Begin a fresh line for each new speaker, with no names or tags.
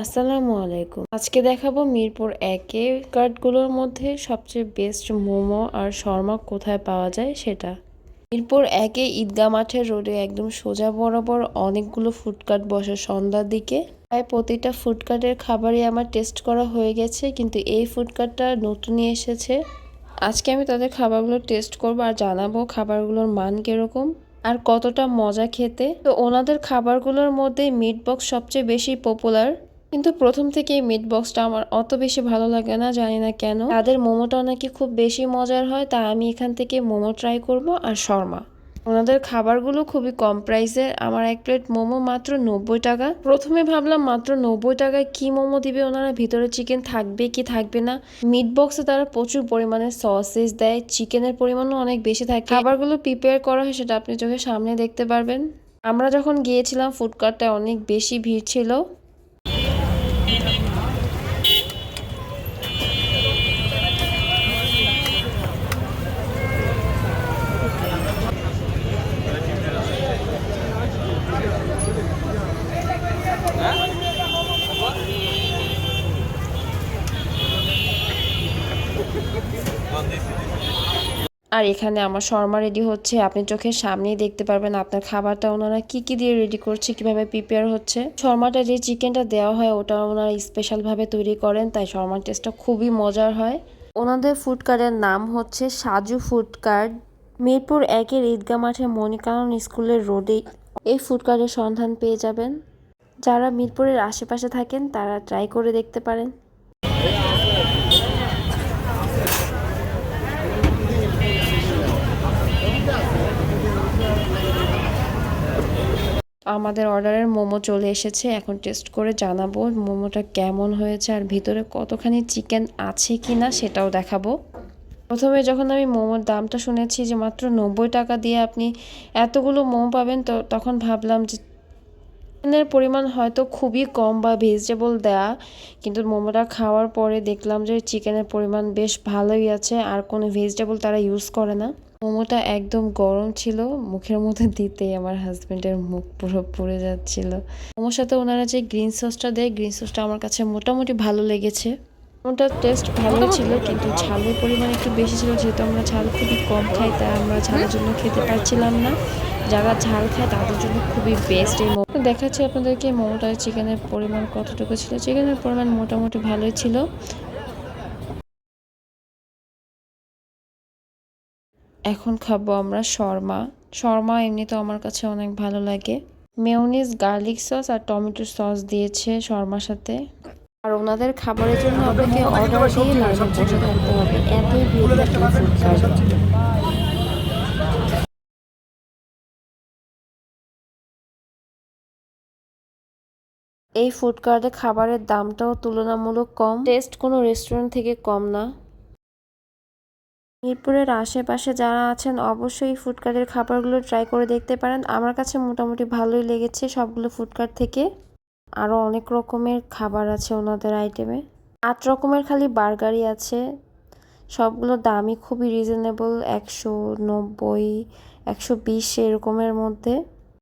আসসালামু আলাইকুম। আজকে দেখাবো মিরপুর একে কার্টগুলোর মধ্যে সবচেয়ে বেস্ট মোমো আর শর্মা কোথায় পাওয়া যায় সেটা। মিরপুর একে ঈদগাহ মাঠের রোডে একদম সোজা বরাবর অনেকগুলো ফুডকার্ট বসে সন্ধ্যার দিকে। প্রায় প্রতিটা ফুডকার্টের খাবারই আমার টেস্ট করা হয়ে গেছে, কিন্তু এই ফুডকার্টটা নতুনই এসেছে। আজকে আমি তাদের খাবারগুলো টেস্ট করবো আর জানাবো খাবারগুলোর মান কিরকম আর কতটা মজা খেতে। তো ওনাদের খাবারগুলোর মধ্যে মিট বক্স সবচেয়ে বেশি পপুলার, কিন্তু প্রথম থেকে এই মিট বক্সটা আমার অত বেশি ভালো লাগে না, জানি না কেন। তাদের মোমোটাও নাকি খুব বেশি মজার হয়, তাই আমি এখান থেকে মোমো ট্রাই করব আর শর্মা। ওনাদের খাবারগুলো খুবই কম প্রাইসে। আমার এক প্লেট মোমো মাত্র 90 টাকা। প্রথমে ভাবলাম মাত্র 90 টাকায় কি মোমো দিবে ওনারা, ভিতরে চিকেন থাকবে কি থাকবে না। মিট বক্সে তারা প্রচুর পরিমাণে সসেস দেয়, চিকেনের পরিমাণও অনেক বেশি থাকে। খাবারগুলো প্রিপেয়ার করা হয় সেটা আপনি চোখের সামনে দেখতে পারবেন। আমরা যখন গিয়েছিলাম ফুডকার্টটায় অনেক বেশি ভিড় ছিল। আর এখানে আমার শর্মা রেডি হচ্ছে, আপনি চোখের সামনেই দেখতে পারবেন আপনার খাবারটা ওনারা কি কি দিয়ে রেডি করছে, কিভাবে প্রিপেয়ার হচ্ছে। শর্মাটা যে চিকেনটা দেওয়া হয় ওটা ওনারা স্পেশাল ভাবে তৈরি করেন, তাই শর্মার টেস্টটা খুবই মজার হয়। ওনাদের ফুড কার্টের নাম হচ্ছে সাজু ফুড কার্ট। মিরপুর একের ঈদগাহ মাঠে মনিকানন স্কুলের রোডে এই ফুড কার্টের সন্ধান পেয়ে যাবেন। যারা মিরপুরের আশেপাশে থাকেন তারা ট্রাই করে দেখতে পারেন। আমাদের অর্ডারের মোমো চলে এসেছে, এখন টেস্ট করে জানাবো মোমোটা কেমন হয়েছে আর ভিতরে কতখানি চিকেন আছে কিনা সেটাও দেখাবো। প্রথমে যখন আমি মোমোর দামটা শুনেছি যে মাত্র 90 টাকা দিয়ে আপনি এতগুলো মোমো পাবেন, তো তখন ভাবলাম যে চিকেনের পরিমাণ হয়তো খুবই কম বা ভেজিটেবল দেয়া, কিন্তু মোমোটা খাওয়ার পরে দেখলাম যে চিকেনের পরিমাণ বেশ ভালোই আছে আর কোনো ভেজিটেবল তারা ইউজ করে না। মোমোটা একদম গরম ছিল, মুখের মধ্যে দিতেই আমার হাজবেন্ডের মুখ পুরো পুড়ে যাচ্ছিল। মোমোর সাথে ওনারা যে গ্রিন সসটা দেয়, গ্রিন সসটা আমার কাছে মোটামুটি ভালো লেগেছে। মোমোটার টেস্ট ভালোই ছিল, কিন্তু ঝালের পরিমাণ একটু বেশি ছিল। যেহেতু আমরা ঝাল খুবই কম খাই, তাই আমরা ঝালের জন্য খেতে পারছিলাম না। যারা ঝাল খায় তাদের জন্য খুবই বেস্ট এই মোমো। দেখাচ্ছি আপনাদেরকে মোমোটার চিকেনের পরিমাণ কতটুকু ছিল। চিকেনের পরিমাণ মোটামুটি ভালোই ছিল। এখন খাবো আমরা শর্মা। শর্মা এমনিতেও আমার কাছে অনেক ভালো লাগে। মেয়োনিজ, গার্লিক সস আর টমেটো সস দিয়েছে শর্মার সাথে। আর ওনাদের খাবারের জন্য আপনাকে অর্ডার দিয়ে লাইনে বসে থাকতে হবে, এতই ভিড় থাকে ফুড কার্টে। এই ফুড কার্টে খাবারের দামটাও তুলনামূলক কম, টেস্ট কোনো রেস্টুরেন্ট থেকে কম না। মিরপুরের আশেপাশে যারা আছেন অবশ্যই ফুডকার্টের খাবারগুলো ট্রাই করে দেখতে পারেন। আমার কাছে মোটামুটি ভালোই লেগেছে সবগুলো ফুডকার্ট থেকে। আরও অনেক রকমের খাবার আছে ওনাদের আইটেমে। 8 রকমের খালি বার্গারই আছে। সবগুলো দামই খুবই রিজনেবল, 190, 120 এরকমের মধ্যে।